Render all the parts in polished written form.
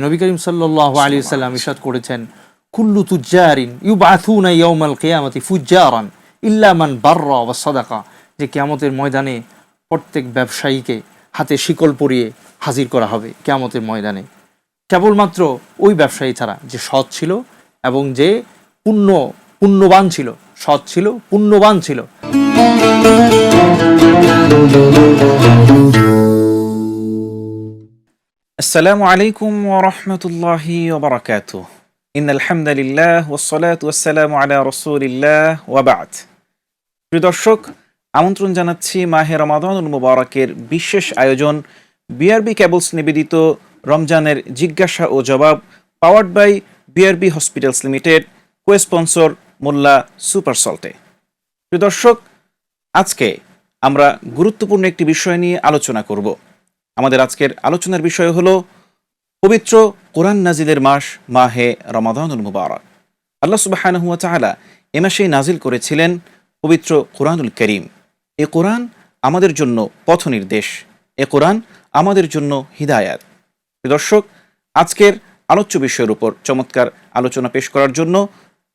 নবী করিম সাল্লাল্লাহু আলাইহি ওয়াসাল্লাম ইরশাদ করেছেন, কুল্লু তুজ্জারিন ইউবআথুনা ইয়াওমাল কিয়ামাতি ফুজ্জারান ইল্লা মান বাররা ওয়া সাদাকা, যে কিয়ামতের ময়দানে প্রত্যেক ব্যবসায়ীকে হাতে শিকল পরিয়ে হাজির করা হবে কিয়ামতের ময়দানে, কেবলমাত্র ওই ব্যবসায়ী ছাড়া যে সৎ ছিল এবং যে পুণ্যবান ছিল, সৎ ছিল, পুণ্যবান ছিল। আসসালামু আলাইকুম ওয়া রাহমাতুল্লাহি ওয়া বারাকাতুহু। ইন্নাল হামদালিল্লাহ ওয়াস সালাতু ওয়াস সালামু আলা রাসূলিল্লাহ ওয়া বা'দ। প্রিয় দর্শক, আমন্ত্রণ জানাচ্ছি মাহে রমাদানুল মুবারকের বিশেষ আয়োজন বিআরবি কেবলস নিবেদিত রমজানের জিজ্ঞাসা ও জবাব, powered by BRB hospitals limited, co-sponsor Molla super সল্টে। প্রিয় দর্শক, আজকে আমরা গুরুত্বপূর্ণ একটি বিষয় নিয়ে আলোচনা করব। আমাদের আজকের আলোচনার বিষয় হলো পবিত্র কোরআন নাজিলের মাস মাহে রমাদানুল মুবারক। আল্লাহ সুবহানাহু ওয়া তাআলা এ মাসেই নাজিল করেছিলেন পবিত্র কোরআনুল কারীম। এ কোরআন আমাদের জন্য পথ নির্দেশ, এ কোরআন আমাদের জন্য হিদায়াত। দর্শক, আজকের আলোচ্য বিষয়ের উপর চমৎকার আলোচনা পেশ করার জন্য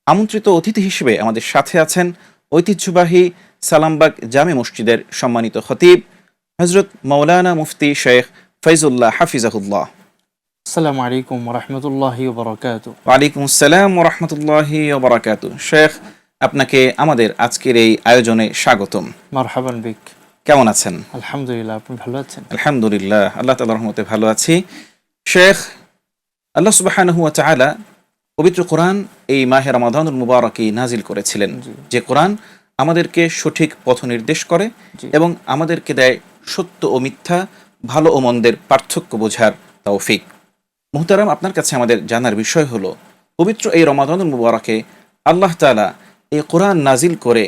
আমন্ত্রিত অতিথি হিসেবে আমাদের সাথে আছেন ঐতিহ্যবাহী সালামবাগ জামে মসজিদের সম্মানিত খতিব হযরত মাওলানা মুফতি শেখ ফয়জুল্লাহ হাফিজাহুল্লাহ। আসসালামু আলাইকুম ওয়া রাহমাতুল্লাহি ওয়া বারাকাতুহু। ওয়া আলাইকুম আসসালাম ওয়া রাহমাতুল্লাহি ওয়া বারাকাতুহু। শেখ, আপনাকে আমাদের আজকের এই আয়োজনে স্বাগতম। মারহাবান বিক। কেমন আছেন? আলহামদুলিল্লাহ, আপনি ভালো আছেন? আলহামদুলিল্লাহ, আল্লাহ তাআলার রহমতে ভালো আছি। শেখ, আল্লাহ সুবহানাহু ওয়া তাআলা পবিত্র কোরআন এই মাহে রমাদানুল মুবারকে নাজিল করেছিলেন, যে কোরআন আমাদেরকে সঠিক পথ নির্দেশ করে এবং আমাদেরকে দেয় সত্য ও মিথ্যা, ভালো ও মন্দের পার্থক্য বোঝার তৌফিক। মুহতারাম, আপনার কাছে আমাদের জানার বিষয় হলো, পবিত্র এই রমাদানুল মুবারকে আল্লাহ তাআলা এই কোরআন নাজিল করে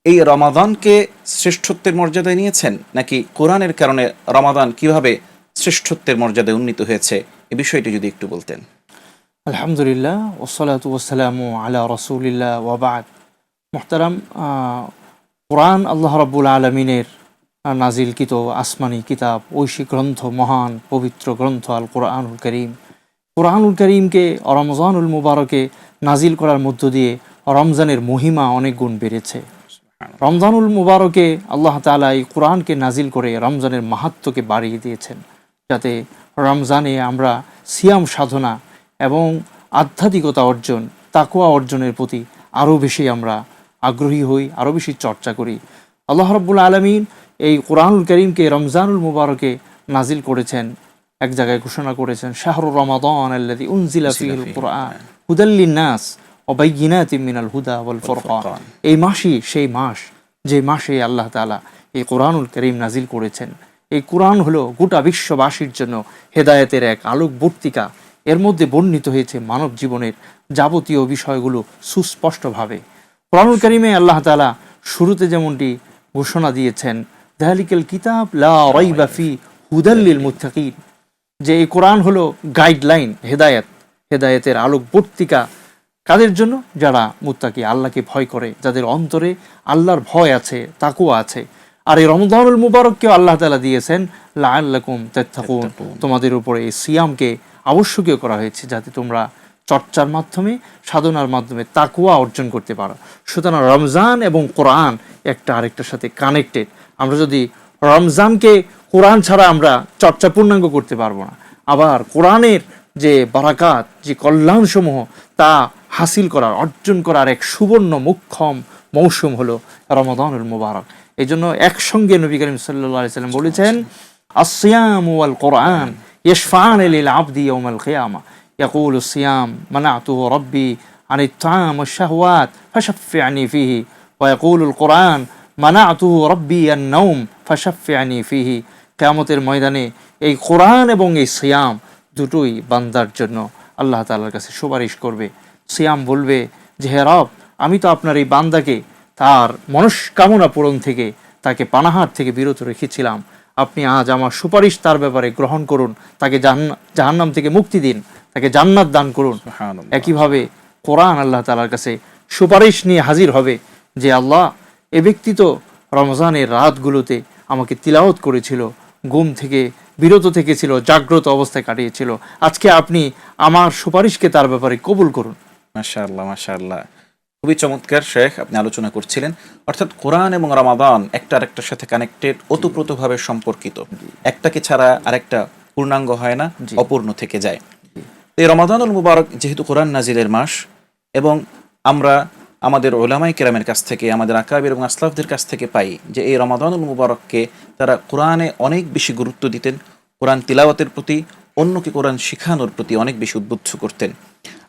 এই রমাদানকে শ্রেষ্ঠত্বের মর্যাদায় নিয়েছেন, নাকি কোরআনের কারণে রমাদান কিভাবে শ্রেষ্ঠত্বের মর্যাদায় উন্নীত হয়েছে, এই বিষয়টি যদি একটু বলতেন। আলহামদুলিল্লাহ ওয়াসসালাতু ওয়াসসালামু আলা রাসূলিল্লাহ ওয়া বা'দ। মুহতারাম, কোরআন আল্লাহ রাব্বুল আলামিনের নাজিলকৃত আসমানি কিতাব, ঐশী গ্রন্থ, মহান পবিত্র গ্রন্থ আল কোরআনুল কারীম। কোরআনুল কারীমকে রমজানুল মুবারকে নাজিল করার মধ্য দিয়ে রমজানের মহিমা অনেক গুণ বেড়েছে। রমজানুল মুবারকে আল্লাহ তাআলা এই কোরআনকে নাজিল করে রমজানের মাহাত্ম্যকে বাড়িয়ে দিয়েছেন, যাতে রমজানে আমরা সিয়াম সাধনা এবং আধ্যাত্মিকতা অর্জন, তাকওয়া অর্জনের প্রতি আরও বেশি আমরা আগ্রহী হই, আরও বেশি চর্চা করি। আল্লাহ রাব্বুল আলামিন এই কোরআনুল কারীমকে রমজানুল মুবারকে নাজিল করেছেন, এক জায়গায় ঘোষণা করেছেন, শাহরু রমাদান আল্লাযী উনজিলা ফীহিল কুরআন হুদাল লিন-নাস ওয়া বাইয়িনাতিম মিনাল হুদা ওয়াল ফুরকান। এই মাসই সেই মাস যে মাসে আল্লাহ তাআলা এই কোরআনুল কারীম নাজিল করেছেন। এই কোরআন হলো গোটা বিশ্ববাসীর জন্য হেদায়েতের এক আলোকবর্তিকা। এর মধ্যে বর্ণিত হয়েছে মানব জীবনের যাবতীয় বিষয়গুলো সুস্পষ্টভাবে। কোরআনুল কারীমে আল্লাহ তাআলা শুরুতে যেমনটি ঘোষণা দিয়েছেন, যালিকাল কিতাব লা রাইবা ফি হুদাল লিল মুত্তাকিন, যে এই কোরআন হলো গাইডলাইন, হেদায়েতের আলোকবর্তিকা। কাদের জন্য? যারা মুত্তাকি, আল্লাহকে ভয় করে, যাদের অন্তরে আল্লাহর ভয় আছে, তাকওয়া আছে। আর এই রমজানুল মুবারককেও আল্লাহ তাআলা দিয়েছেন লাআল্লাকুম তাত্তাকুন, তোমাদের উপরে এই সিয়ামকে আবশ্যকীয় করা হয়েছে, যাতে তোমরা চর্চার মাধ্যমে, সাধনার মাধ্যমে তাকওয়া অর্জন করতে পারো। সুতরাং রমজান এবং কোরআন একটা আরেকটার সাথে কানেক্টেড। আমরা যদি রমজানকে কোরআন ছাড়া আমরা চর্চা পূর্ণাঙ্গ করতে পারবো না। আবার কোরআনের যে বারাকাত, যে কল্যাণসমূহ, তা হাসিল করার, অর্জন করার এক সুবর্ণ মুখ্যম মৌসুম হলো রমাদানুল মুবারক। এই জন্য একসঙ্গে নবী করিম সাল্লাল্লাহু আলাইহি ওয়াসাল্লাম বলেছেন, আস-সিয়ামু ওয়াল কোরআন ইয়াশফাআন লিল আবদি ইয়াওমাল কিয়ামা ইয়াকুলু সিয়াম মানাতুহু রাব্বি আনিত তা'আম ওয়াশ শাহওয়াত ফাশাফি'নি ফিহি ওয়া ইয়াকুলুল কোরআন মানাতুহু রাব্বি আন-নাওম ফাশাফি'নি ফিহি। কিয়ামতের ময়দানে এই কোরআন এবং এই সিয়াম দুটোই বান্দার জন্য আল্লাহ তাআলার কাছে সুপারিশ করবে। সিয়াম বলবে যে, হে রব, আমি তো আপনার এই বান্দাকে তার মনস্কামনা পূরণ থেকে, তাকে পানাহার থেকে বিরত রেখেছিলাম। আপনি আজ আমার সুপারিশ তার ব্যাপারে গ্রহণ করুন, তাকে জাহান্নাম থেকে মুক্তি দিন, তাকে জান্নাত দান করুন। একইভাবে কোরআন আল্লাহ তাআলার কাছে সুপারিশ নিয়ে হাজির হবে যে, আল্লাহ, এ ব্যক্তি তো রমজানের রাতগুলোতে আমাকে তিলাওয়াত করেছিল, ঘুম থেকে বিরত থেকেছিল, জাগ্রত অবস্থায় কাটিয়েছিল। আজকে আপনি আমার সুপারিশকে তার ব্যাপারে কবুল করুন। মাশাআল্লাহ, মাশাআল্লাহ, খুবই চমৎকার শেখ আপনি আলোচনা করছিলেন। অর্থাৎ কোরআন এবং রমাদান একটা আরেকটার সাথে কানেক্টেড, ওতপ্রোতভাবে সম্পর্কিত। একটাকে ছাড়া আরেকটা পূর্ণাঙ্গ হয় না, অপূর্ণ থেকে যায়। এই রমাদানুল মুবারক যেহেতু কোরআন নাজিলের মাস, এবং আমরা আমাদের উলামায়ে কেরামের কাছ থেকে, আমাদের আকাবির এবং আসলাফদের কাছ থেকে পাই যে এই রমাদানুল মুবারককে তারা কোরআনে অনেক বেশি গুরুত্ব দিতেন, কোরআন তিলাওয়াতের প্রতি, অন্যকে কোরআন শিখানোর প্রতি অনেক বেশি উদ্বুদ্ধ করতেন।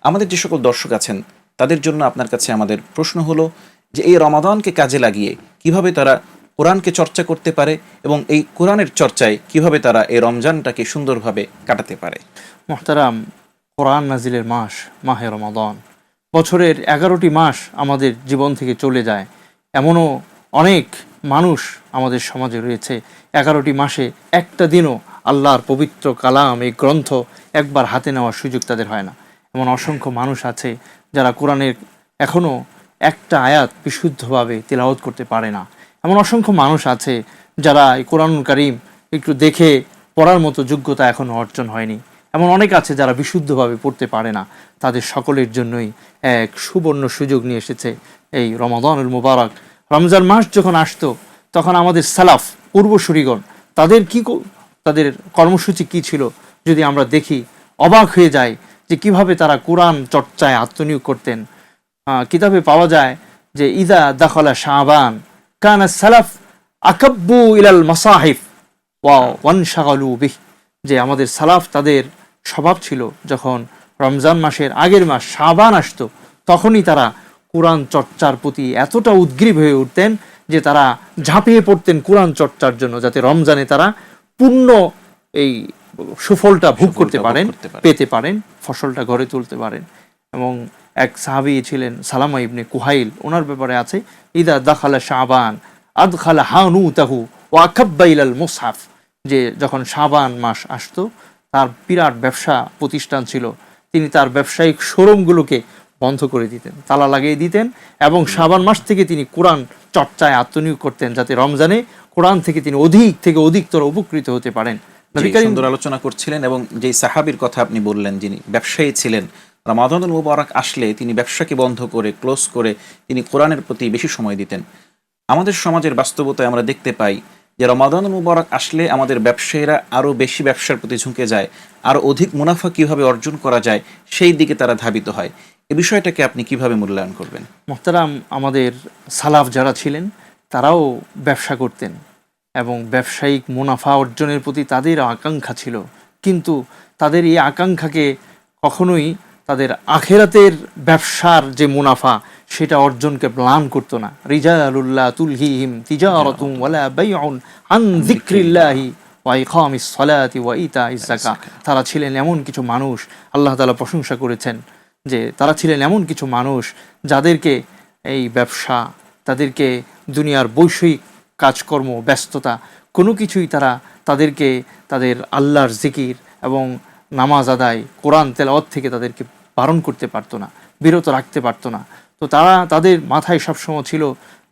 আমাদের যে সকল দর্শক আছেন তাদের জন্য আপনার কাছে আমাদের প্রশ্ন হলো যে এই রমাদানকে কাজে লাগিয়ে কিভাবে তারা কোরআনকে চর্চা করতে পারে, এবং এই কোরআনের চর্চায় কিভাবে তারা এই রমজানটাকে সুন্দরভাবে কাটাতে পারে। মুহতারাম, কোরআন নাজিলের মাস মাহে রমাদান, বছরের 11টি মাস আমাদের জীবন থেকে চলে যায়। এমনও অনেক মানুষ আমাদের সমাজে রয়েছে 11টি মাসে একটা দিনও আল্লাহর পবিত্র কালাম, এই গ্রন্থ একবার হাতে নেওয়ার সুযোগ তাদের হয় না। এমন অসংখ্য মানুষ আছে যারা কোরআনের এখনও একটা আয়াত বিশুদ্ধভাবে তিলাওয়াত করতে পারে না। এমন অসংখ্য মানুষ আছে যারা এই কোরআনুল কারীম একটু দেখে পড়ার মতো যোগ্যতা এখনও অর্জন হয়নি। এমন অনেক আছে যারা বিশুদ্ধভাবে পড়তে পারে না। তাদের সকলের জন্যই এক সুবর্ণ সুযোগ নিয়ে এসেছে এই রমাদানুল মুবারক। রমজান মাস যখন আসতো তখন আমাদের সালাফ, পূর্বসূরিগণ, তাদের কর্মসূচি কি ছিল যদি আমরা দেখি, অবাক হয়ে যায় যে কিভাবে তারা কোরআন চর্চায় আত্মনিয়োগ করতেন। কিতাবে পাওয়া যায় যে ইদা দাখলা শাবান কানা সালাফ আকাব্বু ইলাল মাসাহিফ ওয়া ওয়ানশাগালু বিহ, যে আমাদের সালাফ তাদের স্বভাব ছিল যখন রমজান মাসের আগের মাস শাবান আসতো তখনই তারা কোরআন চর্চার প্রতি এতটা উদ্গ্রীব হয়ে উঠতেন যে তারা ঝাঁপিয়ে পড়তেন কোরআন চর্চার জন্য, যাতে রমজানে তারা পূর্ণ এই সুফলটা ভোগ করতে পারেন, পেতে পারেন, ফসলটা ঘরে তুলতে পারেন। এবং এক সাহাবী ছিলেন সালামা ইবনে কুহাইল, ওনার ব্যাপারে আছে ইদা দাখালা শাবান আদখালা হানুতাহু ওয়া আকাব্বা ইলাল মুসহাফ, যে যখন শাবান মাস আসতো তার বিরাট ব্যবসা প্রতিষ্ঠান ছিল, তিনি তার ব্যবসায়িক শোরুমগুলোকে বন্ধ করে দিতেন, তালা লাগিয়ে দিতেন, এবং শাবান মাস থেকে তিনি কোরআন চর্চায় আত্মনিয়োগ করতেন যাতে রমজানে কোরআন থেকে তিনি অধিক থেকে অধিকতর উপকৃত হতে পারেন। সুন্দর আলোচনা করছিলেন। এবং যেই সাহাবীর কথা আপনি বললেন যিনি ব্যবসায়ী ছিলেন, রমাদানুল মুবারক আসলে তিনি ব্যবসাকে বন্ধ করে, ক্লোজ করে তিনি কোরআনের প্রতি বেশি সময় দিতেন। আমাদের সমাজের বাস্তবতায় আমরা দেখতে পাই যে রমাদানুল মুবারক আসলে আমাদের ব্যবসায়ীরা আরও বেশি ব্যবসার প্রতি ঝুঁকে যায়, আরও অধিক মুনাফা কিভাবে অর্জন করা যায় সেই দিকে তারা ধাবিত হয়। এই বিষয়টাকে আপনি কিভাবে মূল্যায়ন করবেন? মুহতারাম, আমাদের সালাফ যারা ছিলেন তারাও ব্যবসা করতেন এবং ব্যবসায়িক মুনাফা অর্জনের প্রতি তাদের আকাঙ্ক্ষা ছিল, কিন্তু তাদের এই আকাঙ্ক্ষাকে কখনোই তাদের আখেরাতের ব্যবসার যে মুনাফা সেটা অর্জনকে ম্লান করতো না। রিজালুল্লাহ তুলহিহিম তিজারাতুম ওয়ালা বাইউন আন যিকরিল্লাহি ওয়া ইকামিস সালাতি ওয়া ইতাইজ যাকাত। তারা ছিলেন এমন কিছু মানুষ, আল্লাহ তাআলা প্রশংসা করেছেন যে তারা ছিলেন এমন কিছু মানুষ যাদেরকে এই ব্যবসা, তাদেরকে দুনিয়ার বৈষয়িক কাজকর্ম, ব্যস্ততা, কোনো কিছুই তাদেরকে তাদের আল্লাহর জিকির এবং নামাজ আদায়, কোরআন তেলাওয়াত থেকে তাদেরকে বারণ করতে পারতো না, বিরত রাখতে পারতো না। তো তাদের মাথায় সবসময় ছিল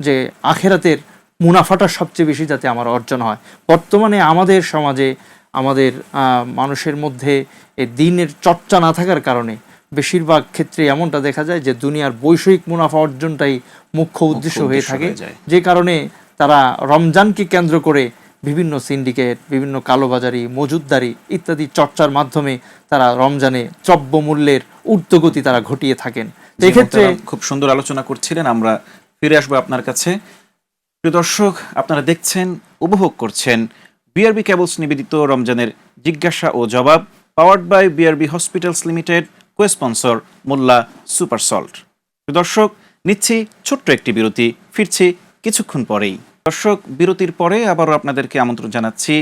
যে আখেরাতের মুনাফাটা সবচেয়ে বেশি যাতে আমার অর্জন হয়। বর্তমানে আমাদের সমাজে আমাদের মানুষের মধ্যে এই দিনের চর্চা না থাকার কারণে বেশিরভাগ ক্ষেত্রে এমনটা দেখা যায় যে দুনিয়ার বৈষয়িক মুনাফা অর্জনটাই মুখ্য উদ্দেশ্য হয়ে থাকে, যে কারণে তারা রমজানকে কেন্দ্র করে বিভিন্ন সিন্ডিকেট, বিভিন্ন কালোবাজারি, মজুদদারি ইত্যাদি চর্চার মাধ্যমে তারা রমজানে দ্রব্য মূল্যের ঊর্ধ্বগতি তারা ঘটিয়ে থাকেন। এক্ষেত্রে খুব সুন্দর আলোচনা করছিলেন, আমরা ফিরে আসবো আপনার কাছে। প্রিয় দর্শক, আপনারা দেখছেন, উপভোগ করছেন বিআরবি কেবলস নিবেদিত রমজানের জিজ্ঞাসা ও জবাব, powered by BRB hospitals limited, co-sponsor Molla super salt. প্রিয় দর্শক, নিচ্ছি ছোট্ট একটি বিরতি, ফিরছি কিছুক্ষণ পরেই। দর্শক, বিরতির পরে আবারও আপনাদেরকে আমন্ত্রণ জানাচ্ছি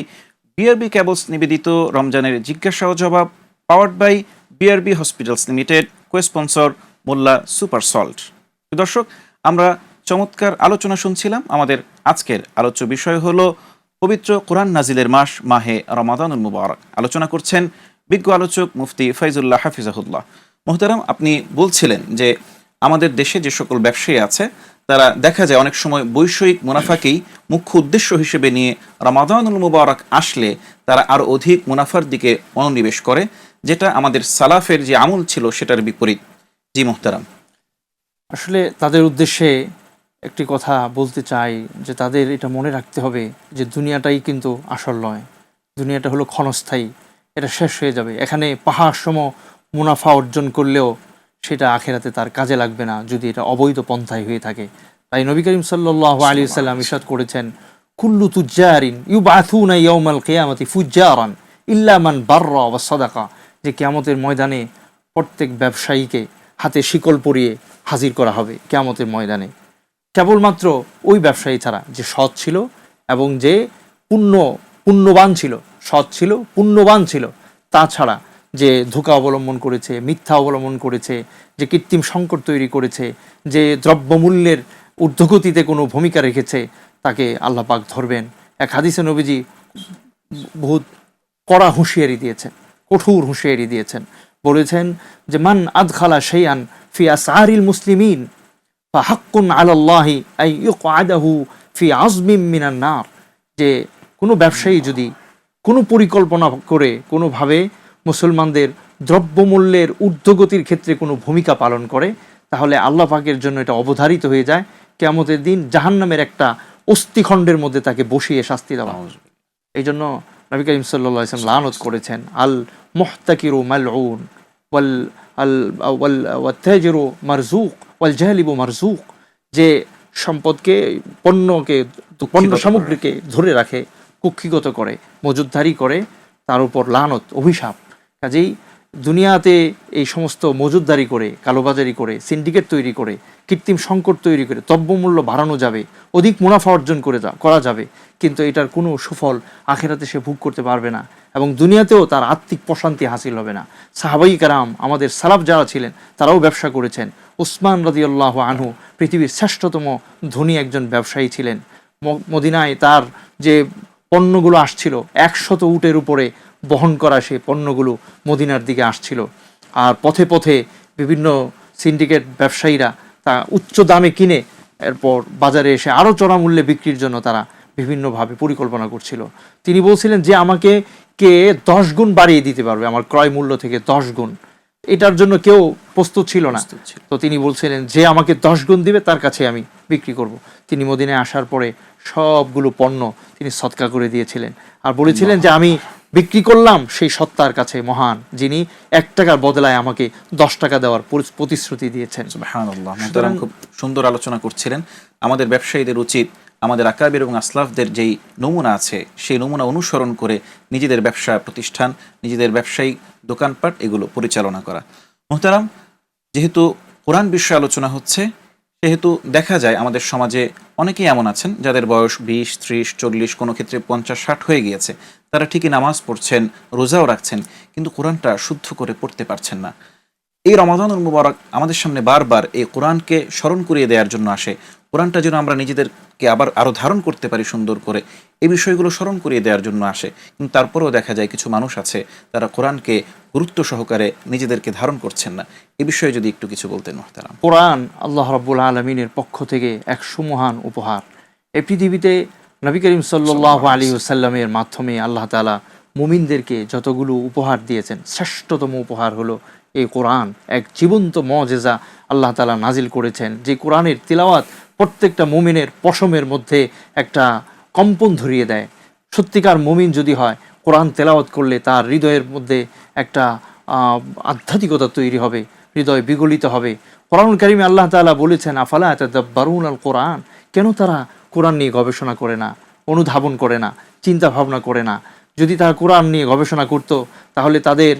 বিআরবি কেবলস নিবেদিত রমজানের জিজ্ঞাসা ও জবাব, powered by BRB hospitals limited, co-sponsor Molla super salt. দর্শক, আমরা চমৎকার আলোচনা শুনছিলাম। আমাদের আজকের আলোচ্য বিষয় হলো পবিত্র কোরআন নাজিলের মাস মাহে রমাদানুল মুবারক। আলোচনা করছেন বিজ্ঞ আলোচক মুফতি ফাইজুল্লাহ হাফিজাহুল্লাহ। মুহতারাম, আপনি বলছিলেন যে আমাদের দেশে যে সকল ব্যবসায়ী আছে তারা দেখা যায় অনেক সময় বৈষয়িক মুনাফাকেই মুখ্য উদ্দেশ্য হিসেবে নিয়ে রমাদানুল মুবারক আসলে তারা আরো অধিক মুনাফার দিকে মনোনিবেশ করে, যেটা আমাদের সালাফের যে আমল ছিল সেটার বিপরীত। জি মুহতারাম। আসলে তাদের উদ্দেশ্যে একটি কথা বলতে চাই যে তাদের এটা মনে রাখতে হবে যে দুনিয়াটাই কিন্তু আসল নয়, দুনিয়াটা হলো ক্ষণস্থায়ী, এটা শেষ হয়ে যাবে। এখানে পাহাড় সম মুনাফা অর্জন করলেও সেটা আখেরাতে তার কাজে লাগবে না যদি এটা অবৈধ পন্থায় হয়ে থাকে। তাই নবী করিম সাল্লাল্লাহু আলাইহি ওয়াসাল্লাম ইরশাদ করেছেন, কুল্লু তুজ্জারিন ইউবাথুনা ইয়াউমাল কিয়ামাতি ফুজ্জারান ইল্লা মান বাররা ওয়া সাদাকা, যে কিয়ামতের ময়দানে প্রত্যেক ব্যবসায়ীকে হাতে শিকল পরিয়ে হাজির করা হবে কিয়ামতের ময়দানে, কেবলমাত্র ওই ব্যবসায়ী ছাড়া যে সৎ ছিল এবং যে পুণ্যবান ছিল, সৎ ছিল, পুণ্যবান ছিল, তাছাড়া যে ধোঁকা অবলম্বন করেছে, মিথ্যা অবলম্বন করেছে, যে কৃত্রিম সংকট তৈরি করেছে, যে দ্রব্যমূল্যের ঊর্ধ্বগতিতে কোনো ভূমিকা রেখেছে, তাকে আল্লাহ পাক ধরবেন। এক হাদিসে নবীজি বহুত কড়া হুঁশিয়ারি দিয়েছেন, কঠোর হুঁশিয়ারি দিয়েছেন। বলেছেন যে মান আদখালা শাইআন ফি আসআরিল মুসলিমিন ফাহাক্কুন আলাল্লাহি আই ইউকআদাহু ফি আযমিম মিনান নার, যে কোনো ব্যবসায়ী যদি কোনো পরিকল্পনা করে কোনোভাবে মুসলমানদের দ্রব্যমূল্যের ঊর্ধ্বগতির ক্ষেত্রে কোনো ভূমিকা পালন করে, তাহলে আল্লাহ পাকের জন্য এটা অবধারিত হয়ে যায় কিয়ামতের দিন জাহান্নামের একটা অস্থিখণ্ডের মধ্যে তাকে বসিয়ে শাস্তি দেওয়া। এই জন্য নবী করিম সাল্লাল্লাহু আলাইহি ওয়াসাল্লাম লানত করেছেন, আল মুহতাকিরু মালউন ওয়াল ওয়াল ওয়াত্তাজিরু মারজুক ওয়াল জাহলিবু মারজুক, যে সম্পদকে পণ্য সামগ্রীকে ধরে রাখে, কুক্ষিগত করে, মজুদদারি করে, তার উপর লানত, অভিশাপ। কাজেই দুনিয়াতে এই সমস্ত মজুদদারি করে, কালোবাজারি করে, সিন্ডিকেট তৈরি করে, কৃত্রিম সংকট তৈরি করে দ্রব্যমূল্য বাড়ানো যাবে, অধিক মুনাফা অর্জন করা যাবে, কিন্তু এটার কোনো সুফল আখেরাতে সে ভোগ করতে পারবে না এবং দুনিয়াতেও তার আত্মিক প্রশান্তি হাসিল হবে না। সাহাবাই কারাম, আমাদের সালাফ যারা ছিলেন, তারাও ব্যবসা করেছেন। উসমান রাদিয়াল্লাহু আনহু পৃথিবীর শ্রেষ্ঠতম ধনী একজন ব্যবসায়ী ছিলেন। মদিনায় তার যে পণ্যগুলো আসছিল, 100 উটের উপরে বহন করা সেই পণ্যগুলো মদিনার দিকে আসছিল। আর পথে পথে বিভিন্ন সিন্ডিকেট ব্যবসায়ীরা তা উচ্চ দামে কিনে এরপর বাজারে এসে আরও চড়া মূল্যে বিক্রির জন্য তারা বিভিন্নভাবে পরিকল্পনা করছিল। তিনি বলছিলেন যে আমাকে কে 10 গুণ বাড়িয়ে দিতে পারবে আমার ক্রয় মূল্য থেকে 10 গুণ, এটার জন্য কেউ প্রস্তুত ছিল না। তো তিনি বলছিলেন যে আমাকে 10 গুণ দিবে তার কাছে আমি বিক্রি করব। তিনি মদিনায় আসার পরে সবগুলো পণ্য তিনি সদকা করে দিয়েছিলেন আর বলেছিলেন যে আমি বিক্রি করলাম সেই সত্তার কাছে মহান, যিনি 1 টাকার বদলায় আমাকে 10 টাকা দেওয়ার প্রতিশ্রুতি দিয়েছেন। সুবহানাল্লাহ। মুহতারাম খুব সুন্দর আলোচনা করছিলেন। আমাদের ব্যবসায়ীদের উচিত আমাদের আকাবির এবং আসলাফদের যেই নমুনা আছে সেই নমুনা অনুসরণ করে নিজেদের ব্যবসা প্রতিষ্ঠান, নিজেদের ব্যবসায়ী দোকানপাট এগুলো পরিচালনা করা। মুহতারাম, যেহেতু কোরআন বিষয়ে আলোচনা হচ্ছে, সেহেতু দেখা যায় আমাদের সমাজে অনেকেই এমন আছেন যাদের বয়স 20, 30, 40, কোনো ক্ষেত্রে 50, 60 হয়ে গিয়েছে। তারা ঠিকই নামাজ পড়ছেন, রোজাও রাখছেন, কিন্তু কোরআনটা শুদ্ধ করে পড়তে পারছেন না। এই রমাদানুল মুবারক আমাদের সামনে বারবার এই কোরআনকে স্মরণ করিয়ে দেওয়ার জন্য আসে। কোরআনটা যেন আমরা নিজেদেরকে আবার আরও ধারণ করতে পারি সুন্দর করে, এই বিষয়গুলো স্মরণ করিয়ে দেওয়ার জন্য আসে। কিন্তু তারপরেও দেখা যায় কিছু মানুষ আছে তারা কোরআনকে গুরুত্ব সহকারে নিজেদেরকে ধারণ করছেন না। এ বিষয়ে যদি একটু কিছু বলতেন মুহতারাম। কোরআন আল্লাহ রাব্বুল আলামিনের পক্ষ থেকে এক সুমহান উপহার। এই পৃথিবীতে নবী করিম সাল্লাল্লাহু আলাইহি ওয়াসাল্লামের মাধ্যমে আল্লাহ তাআলা মুমিনদেরকে যতগুলো উপহার দিয়েছেন, শ্রেষ্ঠতম উপহার হলো এই কোরআন। এক জীবন্ত মুজিজা আল্লাহ তাআলা নাজিল করেছেন, যে কোরআনের তিলাওয়াত প্রত্যেকটা মুমিনের পশমের মধ্যে একটা কম্পন ধরিয়ে দেয়। সত্যিকার মুমিন যদি হয়, কোরআন তেলাওয়াত করলে তার হৃদয়ের মধ্যে একটা আধ্যাত্মিকতা তৈরি হবে, হৃদয় বিগলিত হবে। কোরআনুল কারীমে আল্লাহ তাআলা বলেছেন, আফালা তাদাব্বারুনাল কোরআন, কেন তারা কোরআন নিয়ে গবেষণা করে না, অনুধাবন করে না, চিন্তা ভাবনা করে না? যদি তারা কোরআন নিয়ে গবেষণা করত, তাহলে তাদের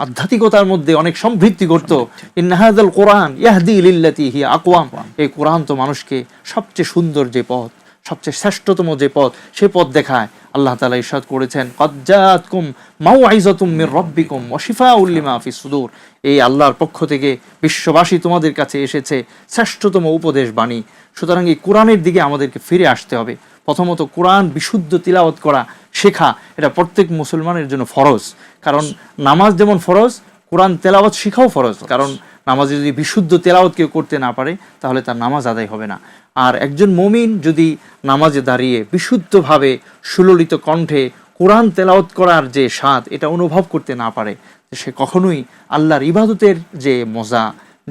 আধ্যাত্মিকতার মধ্যে অনেক সমৃদ্ধি করতো। ইন্না হাযাল কোরআন ইয়াহদি লিল্লাতি হিয়া আকওয়াম, এই কোরআন তো মানুষকে সবচেয়ে সুন্দর যে পথ, সবচেয়ে শ্রেষ্ঠতম যে পথ, সে পথ দেখায়। আল্লাহ তাআলা ইরশাদ করেছেন, কদ জাআতকুম মাউইযাতুম মির রাব্বিকুম ওয়া শিফাউল লিমা ফিস সুদূর, এই আল্লাহর পক্ষ থেকে বিশ্ববাসী তোমাদের কাছে এসেছে শ্রেষ্ঠতম উপদেশ বাণী। সুতরাং এই কোরআনের দিকে আমাদেরকে ফিরে আসতে হবে। প্রথমত কোরআন বিশুদ্ধ তিলাওয়াত করা শেখা, এটা প্রত্যেক মুসলমানের জন্য ফরজ। কারণ নামাজ যেমন ফরজ, কোরআন তেলাওয়াত শেখাও ফরজ। কারণ নামাজে যদি বিশুদ্ধ তেলাওয়াত কেউ করতে না পারে তাহলে তার নামাজ আদায় হবে না। আর একজন মুমিন যদি নামাজে দাঁড়িয়ে বিশুদ্ধভাবে সুললিত কণ্ঠে কোরআন তেলাওয়াত করার যে স্বাদ এটা অনুভব করতে না পারে, সে কখনোই আল্লাহর ইবাদতের যে মজা,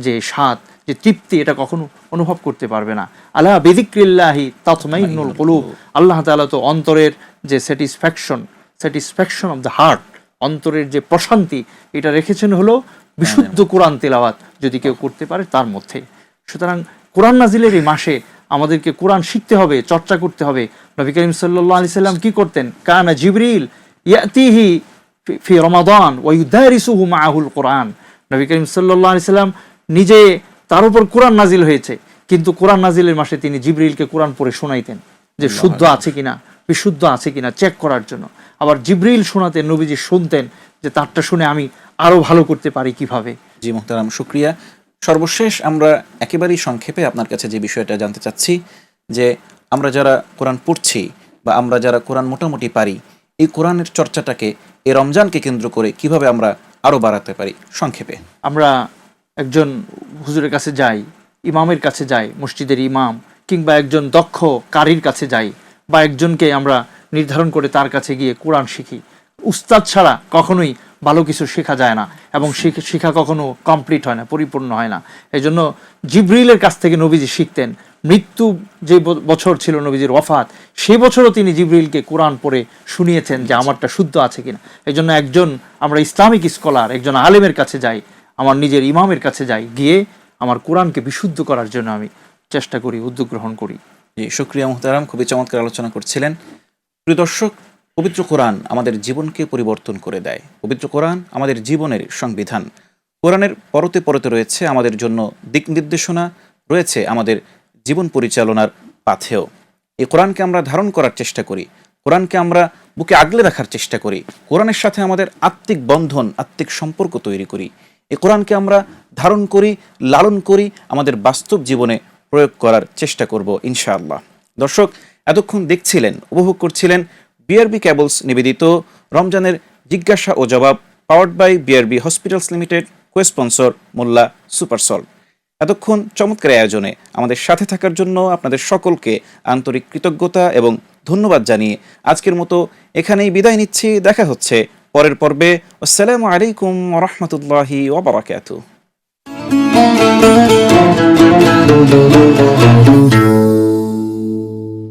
যে স্বাদ, যে তৃপ্তি, এটা কখনো অনুভব করতে পারবে না। আলা বিযিক্রিল্লাহি তাতমাইন্নুল কুলুব, আল্লাহ তাআলা তো অন্তরের যে স্যাটিসফ্যাকশন অফ দ্য হার্ট, অন্তরের যে প্রশান্তি, এটা রেখেছেন হলো বিশুদ্ধ কোরআন তেলাওয়াত যদি কেউ করতে পারে তার মধ্যে। সুতরাং কোরআন নাজিলের এই মাসে আমাদেরকে কোরআন শিখতে হবে, চর্চা করতে হবে। নবী করিম সাল্লাল্লাহু আলাইহি সাল্লাম কি করতেন? কানা জিবরিল ইয়াতিহি ফি রমাদান ওয়া ইউদারিসুহু মাআহুল কোরআন। নবী করিম সাল্লাল্লাহু আলাইহি সাল্লাম নিজে, তার উপর কোরআন নাজিল হয়েছে, কিন্তু কোরআন নাজিলের মাসে তিনি জিবরিলকে কোরআন পড়ে শোনাইতেন যে শুদ্ধ আছে কিনা, বিশুদ্ধ আছে কিনা চেক করার জন্য। আবার জিবরিল শোনাতেন, নবীজি শুনতেন যে তারটা শুনে আমি আরো ভালো করতে পারি কিভাবে। জি মুহতারাম, শুকরিয়া। সর্বশেষ আমরা একেবারেই সংক্ষেপে আপনার কাছে যে বিষয়টা জানতে চাচ্ছি, যে আমরা যারা কোরআন পড়ছি বা আমরা যারা কোরআন মোটামুটি পারি, এই কোরআনের চর্চাটাকে এই রমজানকে কেন্দ্র করে কিভাবে আমরা আরো বাড়াতে পারি সংক্ষেপে। আমরা একজন হুজুরের কাছে যাই, ইমামের কাছে যাই, মসজিদের ইমাম, কিংবা একজন দক্ষ কারির কাছে যাই, বা একজনকে আমরা নির্ধারণ করে তার কাছে গিয়ে কোরআন শিখি। উস্তাদ ছাড়া কখনোই ভালো কিছু শেখা যায় না, এবং শিখা কখনো কমপ্লিট হয় না, পরিপূর্ণ হয় না। এই জন্য জিবরিলের কাছ থেকে নবীজি শিখতেন। মৃত্যু যে বছর ছিল নবীজির ওয়াফাত, সেই বছরও তিনি জিবরিলকে কোরআন পড়ে শুনিয়েছেন যে আমারটা শুদ্ধ আছে কিনা। এই জন্য আমরা ইসলামিক স্কলার, একজন আলেমের কাছে যাই, আমার নিজের ইমামের কাছে যাই, গিয়ে আমার কোরআনকে বিশুদ্ধ করার জন্য আমি চেষ্টা করি, উদ্যোগ গ্রহণ করি। জি, শুকরিয়া মুহতারাম, খুবই চমৎকার আলোচনা করছিলেন। প্রিয় দর্শক, পবিত্র কোরআন আমাদের জীবনকে পরিবর্তন করে দেয়। পবিত্র কোরআন আমাদের জীবনের সংবিধান। কোরআনের পরতে পরতে রয়েছে আমাদের জন্য দিক নির্দেশনা, রয়েছে আমাদের জীবন পরিচালনার পাথেও। এই কোরআনকে আমরা ধারণ করার চেষ্টা করি, কোরআনকে আমরা বুকে আগলে রাখার চেষ্টা করি, কোরআনের সাথে আমাদের আত্মিক বন্ধন, আত্মিক সম্পর্ক তৈরি করি। এই কোরআনকে আমরা ধারণ করি, লালন করি, আমাদের বাস্তব জীবনে প্রয়োগ করার চেষ্টা করব ইনশাআল্লাহ। দর্শক, এতক্ষণ দেখছিলেন, উপভোগ করছিলেন বিআরবি কেবলস নিবেদিত রমজানের জিজ্ঞাসা ও জবাব, powered by BRB hospitals limited, co-sponsor Molla super salt. এতক্ষণ চমৎকার আয়োজনে আমাদের সাথে থাকার জন্য আপনাদের সকলকে আন্তরিক কৃতজ্ঞতা এবং ধন্যবাদ জানিয়ে আজকের মতো এখানেই বিদায় নিচ্ছি। দেখা হচ্ছে পরের পর্বে। আসসালামু আলাইকুম ওয়া রাহমাতুল্লাহি ওয়া বারাকাতুহু।